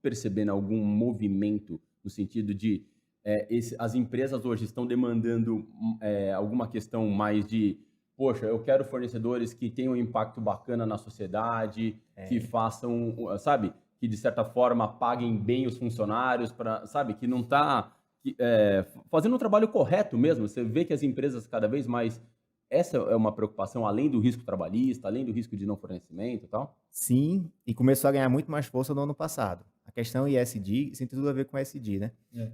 percebendo algum movimento no sentido de as empresas hoje estão demandando alguma questão mais de, poxa, eu quero fornecedores que tenham um impacto bacana na sociedade, que façam, sabe, que de certa forma paguem bem os funcionários, sabe, que não está fazendo um trabalho correto mesmo. Você vê que as empresas cada vez mais, essa é uma preocupação além do risco trabalhista, além do risco de não fornecimento e tal? Sim, e começou a ganhar muito mais força no ano passado. A questão ESG, isso tem tudo a ver com ESG, né?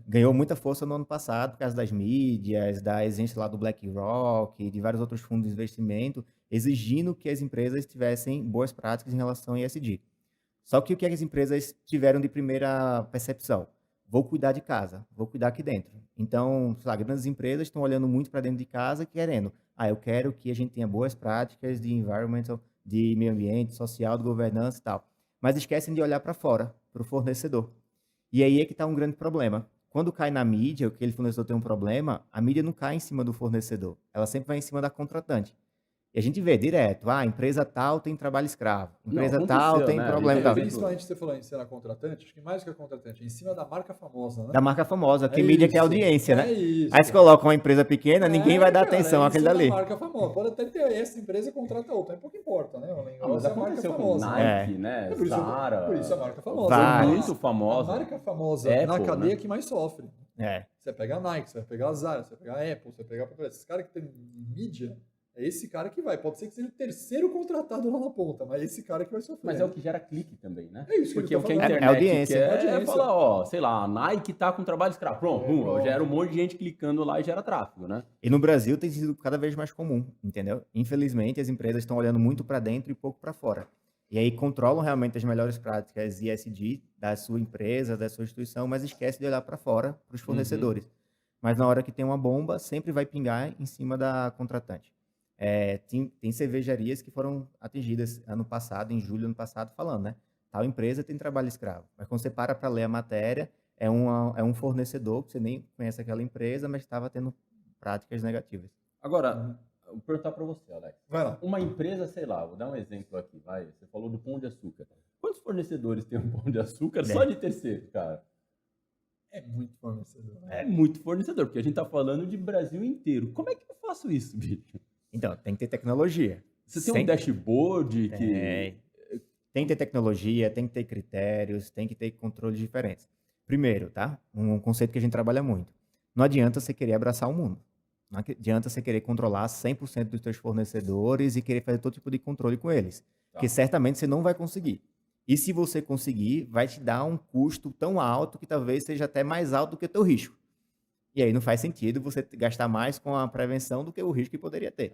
Ganhou muita força no ano passado por causa das mídias, da exigência lá do BlackRock e de vários outros fundos de investimento, exigindo que as empresas tivessem boas práticas em relação a ESG. Só que o que as empresas tiveram de primeira percepção? Vou cuidar de casa, vou cuidar aqui dentro. Então, sei lá, grandes empresas estão olhando muito para dentro de casa, querendo, eu quero que a gente tenha boas práticas de environmental, de meio ambiente, social, de governança e tal. Mas esquecem de olhar para fora, para o fornecedor. E aí é que está um grande problema. Quando cai na mídia, o que aquele fornecedor tem um problema, a mídia não cai em cima do fornecedor. Ela sempre vai em cima da contratante. E a gente vê direto, empresa tal tem trabalho escravo, Não, empresa tal aconteceu, tem né? problema e tal. Principalmente você falou em ser a contratante, acho que mais que a contratante, é em cima da marca famosa, né? Da marca famosa, que É mídia isso, quer audiência, né? é isso. Aí você coloca uma empresa pequena, ninguém vai dar cara, atenção é àquele isso da dali. marca famosa. Pode até ter essa empresa contrata outra, pouco importa, né? O Mas negócio é a marca aconteceu com famosa. Nike, né? Por isso, Zara. por isso a marca famosa. Vai. Muito famosa. A marca famosa Apple, na cadeia né? que mais sofre. Você vai pegar a Nike, você vai pegar a Zara, você vai pegar a Apple, você vai pegar esses caras que tem mídia, é esse cara que vai. Pode ser que seja o terceiro contratado lá na ponta, mas é esse cara que vai sofrer. Mas é o que gera clique também, né? É isso que Porque eu o tô que a falando. internet audiência. quer Audiência. falar, sei lá, a Nike tá com trabalho escravo. Pronto, pronto. gera um monte de gente clicando lá e gera tráfego, né? E no Brasil tem sido cada vez mais comum, entendeu? Infelizmente, as empresas estão olhando muito para dentro e pouco para fora. E aí controlam realmente as melhores práticas ESG da sua empresa, da sua instituição, mas esquece de olhar para fora, para os fornecedores. Mas na hora que tem uma bomba, sempre vai pingar em cima da contratante. Tem cervejarias que foram atingidas ano passado, em julho do ano passado, falando, né? Tal empresa tem trabalho escravo. Mas quando você para ler a matéria, é um fornecedor que você nem conhece aquela empresa, mas estava tendo práticas negativas. Agora, vou perguntar para você, Alex. Vai lá. Uma empresa, sei lá, vou dar um exemplo aqui, vai. Você falou do Pão de Açúcar. Quantos fornecedores tem um Pão de Açúcar só de terceiro, cara? É muito fornecedor. É muito fornecedor, porque a gente tá falando de Brasil inteiro. Como é que eu faço isso, bicho? Então, tem que ter tecnologia. Você tem um dashboard que... Tem que ter tecnologia, tem que ter critérios, tem que ter controles diferentes. Primeiro, tá? Um conceito que a gente trabalha muito. Não adianta você querer abraçar o mundo. Não adianta você querer controlar 100% dos seus fornecedores e querer fazer todo tipo de controle com eles. Porque certamente você não vai conseguir. E se você conseguir, vai te dar um custo tão alto que talvez seja até mais alto do que o teu risco. E aí não faz sentido você gastar mais com a prevenção do que o risco que poderia ter.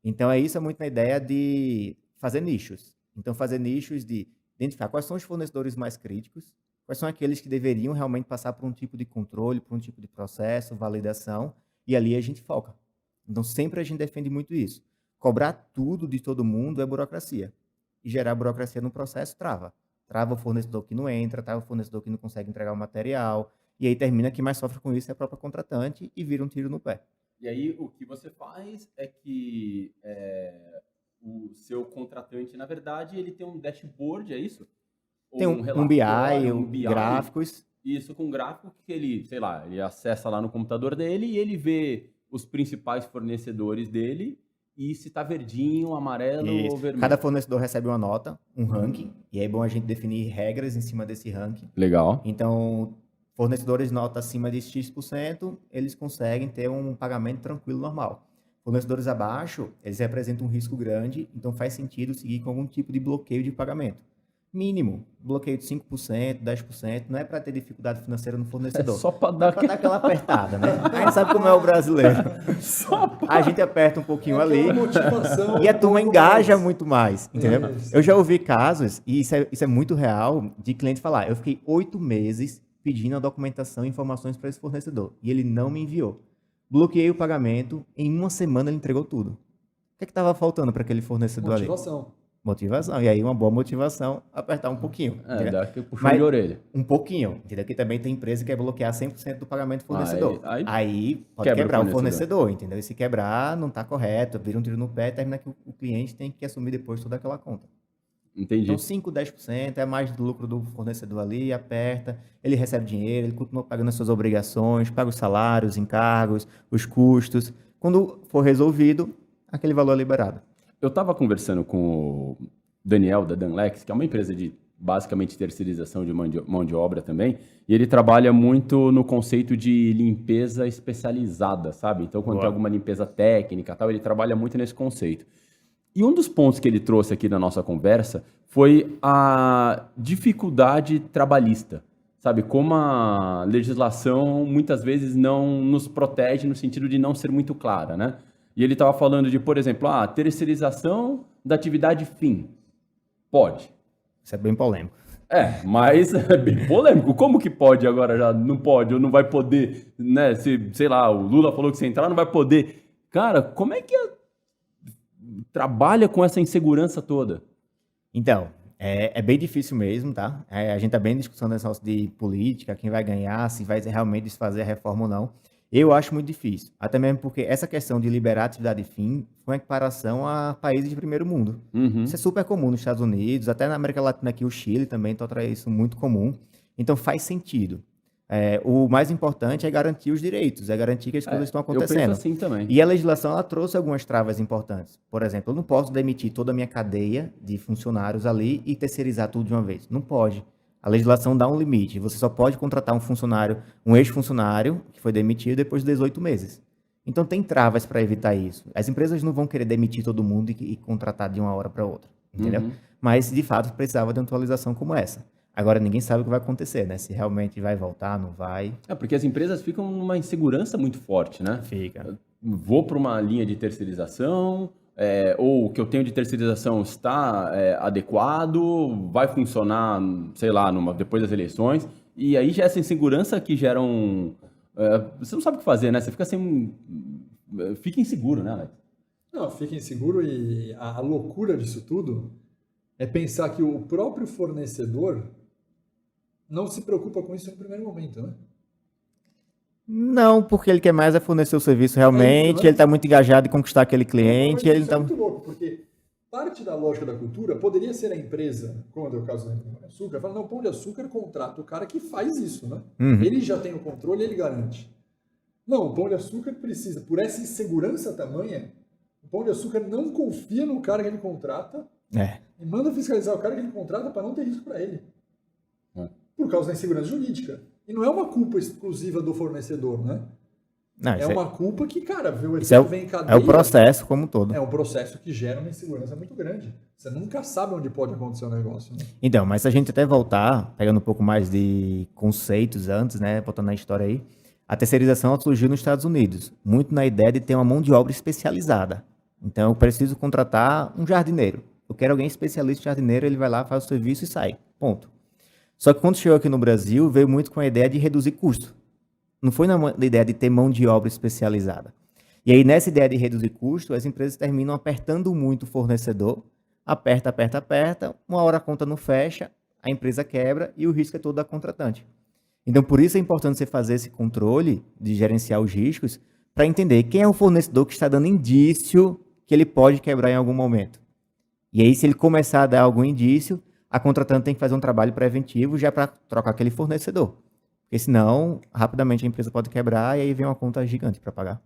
Então, isso é muito na ideia de fazer nichos. Então, fazer nichos de identificar quais são os fornecedores mais críticos, quais são aqueles que deveriam realmente passar por um tipo de controle, por um tipo de processo, validação, e ali a gente foca. Então, sempre a gente defende muito isso. Cobrar tudo de todo mundo é burocracia. E gerar burocracia no processo trava. Trava o fornecedor que não entra, trava o fornecedor que não consegue entregar o material, e aí termina que mais sofre com isso é a própria contratante e vira um tiro no pé. E aí, o que você faz é que o seu contratante, na verdade, ele tem um dashboard, é isso? Tem um BI, gráficos. Isso, com gráfico que ele, sei lá, ele acessa lá no computador dele e ele vê os principais fornecedores dele e se tá verdinho, amarelo ou vermelho. Cada fornecedor recebe uma nota, um ranking, e aí é bom a gente definir regras em cima desse ranking. Legal. Então, fornecedores nota acima de X%, eles conseguem ter um pagamento tranquilo, normal. Fornecedores abaixo, eles representam um risco grande, então faz sentido seguir com algum tipo de bloqueio de pagamento. Mínimo, bloqueio de 5%, 10%, não é para ter dificuldade financeira no fornecedor. É só para dar aquela apertada, né? A gente sabe como é o brasileiro. A gente aperta um pouquinho ali e a turma engaja muito mais, entendeu? Eu já ouvi casos, e isso é muito real, de cliente falar, eu fiquei 8 meses pedindo a documentação e informações para esse fornecedor, e ele não me enviou. Bloqueei o pagamento, em uma semana ele entregou tudo. O que estava faltando para aquele fornecedor ali? Motivação. E aí, uma boa motivação, apertar um pouquinho. Dá que puxar de orelha. Um pouquinho. Entendeu? Aqui também tem empresa que quer bloquear 100% do pagamento do fornecedor. Aí pode quebrar o fornecedor, entendeu? E se quebrar, não está correto, vira um tiro no pé, termina que o cliente tem que assumir depois toda aquela conta. Entendi. Então, 5, 10% é mais do lucro do fornecedor ali, aperta, ele recebe dinheiro, ele continua pagando as suas obrigações, paga os salários, encargos, os custos. Quando for resolvido, aquele valor é liberado. Eu estava conversando com o Daniel, da Danlex, que é uma empresa de basicamente terceirização de mão de obra também, e ele trabalha muito no conceito de limpeza especializada, sabe? Então, quando tem alguma limpeza técnica e tal, ele trabalha muito nesse conceito. E um dos pontos que ele trouxe aqui na nossa conversa foi a dificuldade trabalhista, sabe? Como a legislação muitas vezes não nos protege no sentido de não ser muito clara, né? E ele estava falando de, por exemplo, a terceirização da atividade fim. Pode. Isso é bem polêmico. Mas é bem polêmico. Como que pode agora já não pode ou não vai poder, né? Se, sei lá, o Lula falou que se entrar não vai poder. Cara, como é que trabalha com essa insegurança toda? Então, é bem difícil mesmo, tá? A gente tá bem em discussão nesse negócio de política, quem vai ganhar, se vai realmente desfazer a reforma ou não. Eu acho muito difícil, até mesmo porque essa questão de liberar a atividade fim foi uma equiparação a países de primeiro mundo. Isso é super comum nos Estados Unidos, até na América Latina aqui, o Chile também torna isso muito comum. Então faz sentido. O mais importante é garantir os direitos, é garantir que as coisas estão acontecendo. Eu penso assim também. E a legislação ela trouxe algumas travas importantes. Por exemplo, eu não posso demitir toda a minha cadeia de funcionários ali e terceirizar tudo de uma vez. Não pode. A legislação dá um limite. Você só pode contratar um funcionário, um ex-funcionário que foi demitido depois de 18 meses. Então tem travas para evitar isso. As empresas não vão querer demitir todo mundo e contratar de uma hora para outra, entendeu? Mas de fato precisava de uma atualização como essa. Agora ninguém sabe o que vai acontecer, né? Se realmente vai voltar, não vai. Porque as empresas ficam numa insegurança muito forte, né? Fica. Vou para uma linha de terceirização, ou o que eu tenho de terceirização está adequado, vai funcionar, sei lá, depois das eleições, e aí já essa insegurança que gera você não sabe o que fazer, né? Você fica fica inseguro, né, Alex? Não, fica inseguro e a loucura disso tudo é pensar que o próprio fornecedor não se preocupa com isso no primeiro momento, né? Não, porque ele quer mais fornecer o serviço realmente, ele está muito engajado em conquistar aquele cliente. Isso é muito louco, porque parte da lógica da cultura poderia ser a empresa, como é o caso do Pão de Açúcar, fala, não, o Pão de Açúcar contrata o cara que faz isso, né? Ele já tem o controle, ele garante. Não, o Pão de Açúcar precisa, por essa insegurança tamanha, o Pão de Açúcar não confia no cara que ele contrata e manda fiscalizar o cara que ele contrata para não ter risco para ele. Por causa da insegurança jurídica. E não é uma culpa exclusiva do fornecedor, né? Não, é uma culpa que, cara, o efeito vem em cadeia. É o processo como um todo. É um processo que gera uma insegurança muito grande. Você nunca sabe onde pode acontecer o negócio, né? Então, mas se a gente até voltar, pegando um pouco mais de conceitos antes, né, botando na história aí, a terceirização surgiu nos Estados Unidos, muito na ideia de ter uma mão de obra especializada. Então, eu preciso contratar um jardineiro. Eu quero alguém especialista em jardineiro, ele vai lá, faz o serviço e sai. Ponto. Só que quando chegou aqui no Brasil, veio muito com a ideia de reduzir custo. Não foi na ideia de ter mão de obra especializada. E aí, nessa ideia de reduzir custo, as empresas terminam apertando muito o fornecedor, aperta, uma hora a conta não fecha, a empresa quebra e o risco é todo da contratante. Então, por isso é importante você fazer esse controle de gerenciar os riscos para entender quem é o fornecedor que está dando indício que ele pode quebrar em algum momento. E aí, se ele começar a dar algum indício, a contratante tem que fazer um trabalho preventivo já para trocar aquele fornecedor. Porque senão, rapidamente a empresa pode quebrar e aí vem uma conta gigante para pagar.